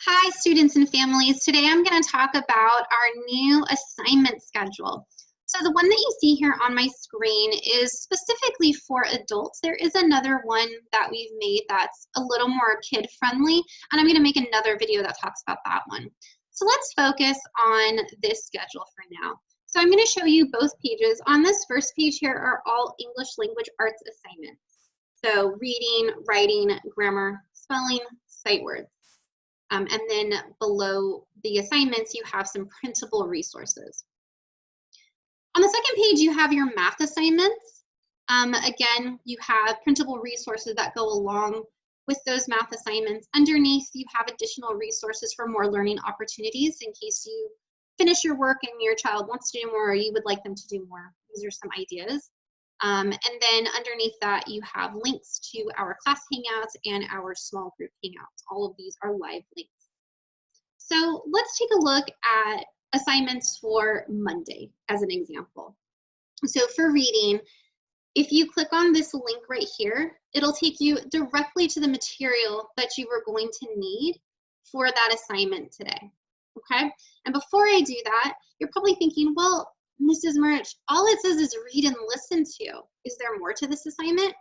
Hi, students and families. Today I'm going to talk about our new assignment schedule. So the one that you see here on my screen is specifically for adults. There is another one that we've made that's a little more kid-friendly, and I'm going to make another video that talks about that one. So let's focus on this schedule for now. So I'm going to show you both pages. On this first page here are all English language arts assignments. So reading, writing, grammar, spelling, sight words. And then below the assignments, you have some printable resources. On the second page, you have your math assignments. Again, you have printable resources that go along with those math assignments. Underneath, you have additional resources for more learning opportunities in case you finish your work and your child wants to do more or you would like them to do more. These are some ideas. And then underneath that, you have links to our class hangouts and our small group hangouts. All of these are live links. So let's take a look at assignments for Monday as an example. So for reading, if you click on this link right here, it'll take you directly to the material that you are going to need for that assignment today, okay? And before I do that, you're probably thinking, well, Mrs. Murch, all it says is read and listen to. Is there more to this assignment?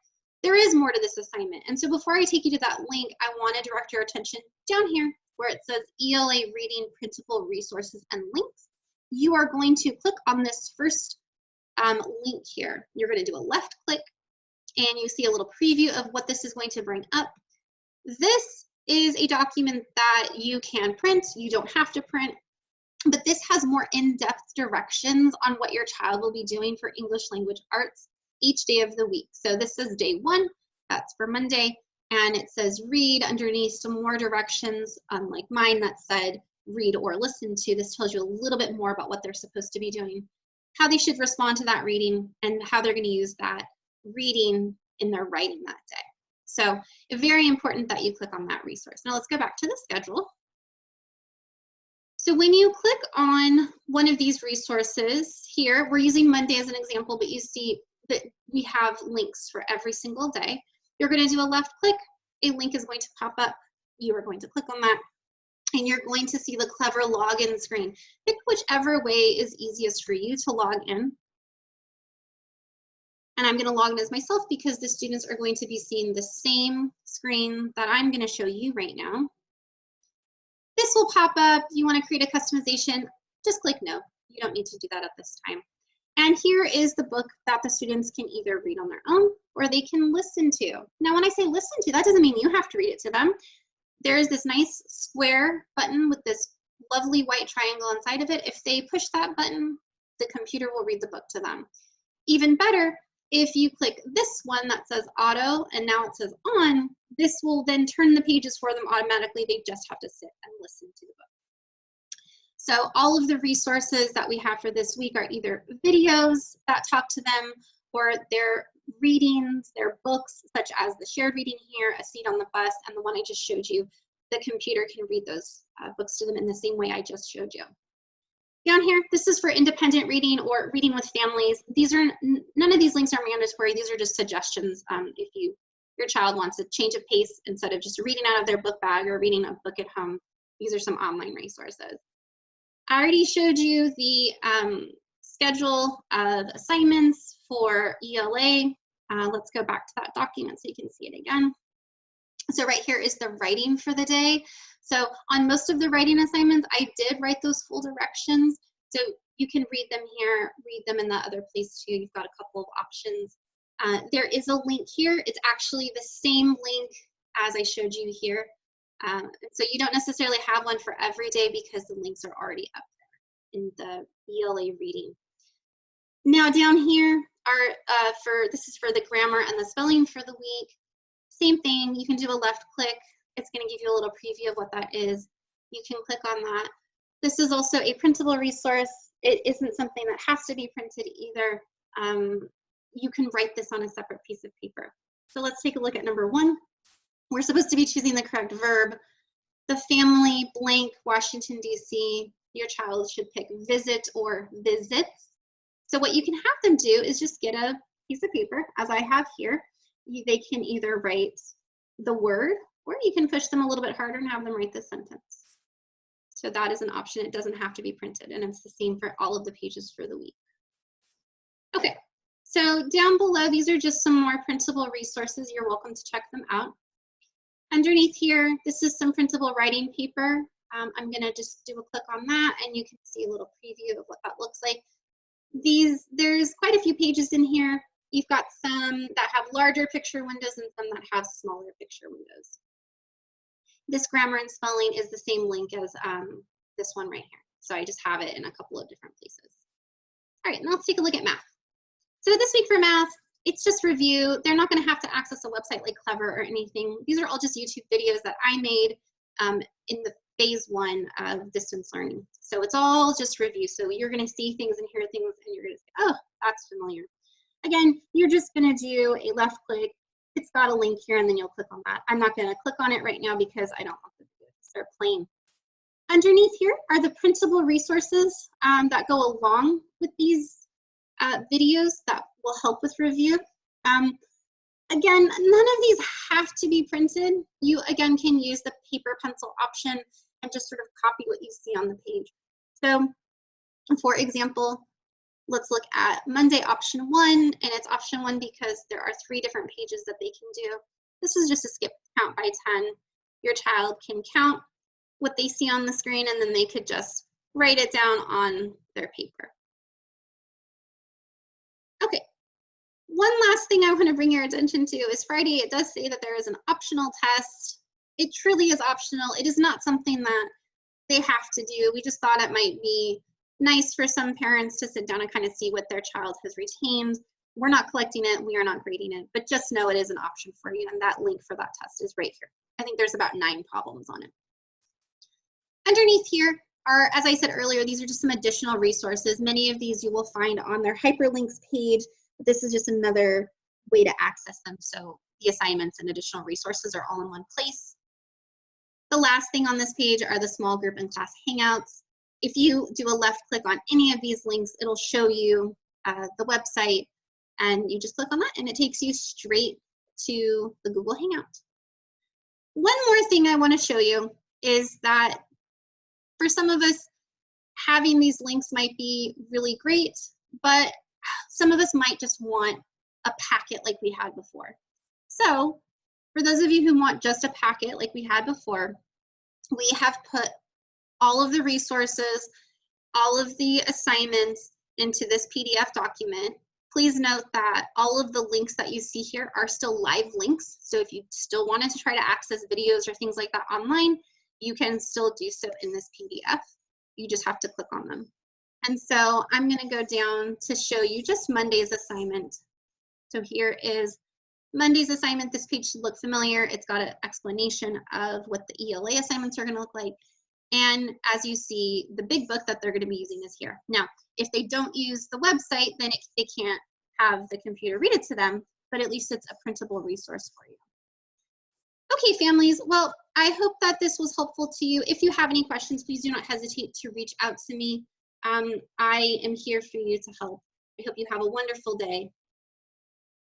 There is more to this assignment. And so before I take you to that link, I want to direct your attention down here where it says ELA Reading Printable Resources and Links. You are going to click on this first link here. You're going to do a left click and you see a little preview of what this is going to bring up. This is a document that you can print. You don't have to print. But this has more in-depth directions on what your child will be doing for English language arts each day of the week. So this is day 1, that's for Monday, and it says read underneath some more directions, unlike mine that said read or listen to. This tells you a little bit more about what they're supposed to be doing, how they should respond to that reading, and how they're going to use that reading in their writing that day. So very important that you click on that resource. Now let's go back to the schedule. So when you click on one of these resources here, we're using Monday as an example, but you see that we have links for every single day. You're going to do a left click, a link is going to pop up. You are going to click on that, and you're going to see the clever login screen. Pick whichever way is easiest for you to log in. And I'm going to log in as myself because the students are going to be seeing the same screen that I'm going to show you right now. This will pop up. You want to create a customization, just click no. You don't need to do that at this time. And here is the book that the students can either read on their own or they can listen to. Now, when I say listen to, that doesn't mean you have to read it to them. There's this nice square button with this lovely white triangle inside of it. If they push that button, the computer will read the book to them. Even better, if you click this one that says auto and now it says on, this will then turn the pages for them automatically. They just have to sit and listen to the book. So all of the resources that we have for this week are either videos that talk to them or their readings, their books, such as the shared reading here, A Seat on the Bus, and the one I just showed you. The computer can read those books to them in the same way I just showed you. Down here, this is for independent reading or reading with families. These are none of these links are mandatory. These are just suggestions. If your child wants a change of pace instead of just reading out of their book bag or reading a book at home, these are some online resources. I already showed you the schedule of assignments for ELA. Let's go back to that document so you can see it again. So right here is the writing for the day. So on most of the writing assignments, I did write those full directions. So you can read them here, read them in the other place too. You've got a couple of options. There is a link here. It's actually the same link as I showed you here. So you don't necessarily have one for every day because the links are already up there in the ELA reading. Now down here are this is for the grammar and the spelling for the week. Same thing, you can do a left click. It's going to give you a little preview of what that is. You can click on that. This is also a printable resource. It isn't something that has to be printed either. You can write this on a separate piece of paper. So let's take a look at number 1. We're supposed to be choosing the correct verb. The family blank Washington, D.C. Your child should pick visit or visits. So what you can have them do is just get a piece of paper, as I have here. They can either write the word or you can push them a little bit harder and have them write the sentence. So that is an option. It doesn't have to be printed, and it's the same for all of the pages for the week. Okay, so down below, these are just some more printable resources. You're welcome to check them out. Underneath here, this is some printable writing paper. I'm gonna just do a click on that, and you can see a little preview of what that looks like. There's quite a few pages in here. You've got some that have larger picture windows and some that have smaller picture windows. This grammar and spelling is the same link as this one right here. So I just have it in a couple of different places. All right, now let's take a look at math. So this week for math, it's just review. They're not going to have to access a website like Clever or anything. These are all just YouTube videos that I made in the phase 1 of distance learning. So it's all just review. So you're going to see things and hear things, and you're going to say, oh, that's familiar. Again, you're just going to do a left click. It's got a link here, and then you'll click on that. I'm not going to click on it right now because I don't want the video to start playing. Underneath here are the printable resources that go along with these videos that will help with review. Again, none of these have to be printed. You, again, can use the paper pencil option and just sort of copy what you see on the page. So, for example, let's look at Monday option 1, and it's option 1 because there are 3 different pages that they can do. This is just a skip count by 10. Your child can count what they see on the screen, and then they could just write it down on their paper. Okay, one last thing I want to bring your attention to is Friday. It does say that there is an optional test. It truly is optional. It is not something that they have to do. We just thought it might be nice for some parents to sit down and kind of see what their child has retained. We're not collecting it, we are not grading it, but just know it is an option for you, and that link for that test is right here. I think there's about 9 problems on it. Underneath here are, as I said earlier, these are just some additional resources. Many of these you will find on their hyperlinks page. This is just another way to access them, so the assignments and additional resources are all in one place. The last thing on this page are the small group and class hangouts. If you do a left click on any of these links, it'll show you the website, and you just click on that and it takes you straight to the Google Hangout. One more thing I want to show you is that for some of us, having these links might be really great, but some of us might just want a packet like we had before. So for those of you who want just a packet like we had before, we have put all of the resources, all of the assignments into this PDF document. Please note that all of the links that you see here are still live links. So if you still wanted to try to access videos or things like that online, you can still do so in this PDF. You just have to click on them. And so I'm going to go down to show you just Monday's assignment. So here is Monday's assignment. This page should look familiar. It's got an explanation of what the ELA assignments are going to look like. And as you see, the big book that they're going to be using is here. Now, if they don't use the website, then they can't have the computer read it to them, but at least it's a printable resource for you. Okay, families, well, I hope that this was helpful to you. If you have any questions, please do not hesitate to reach out to me. I am here for you to help. I hope you have a wonderful day.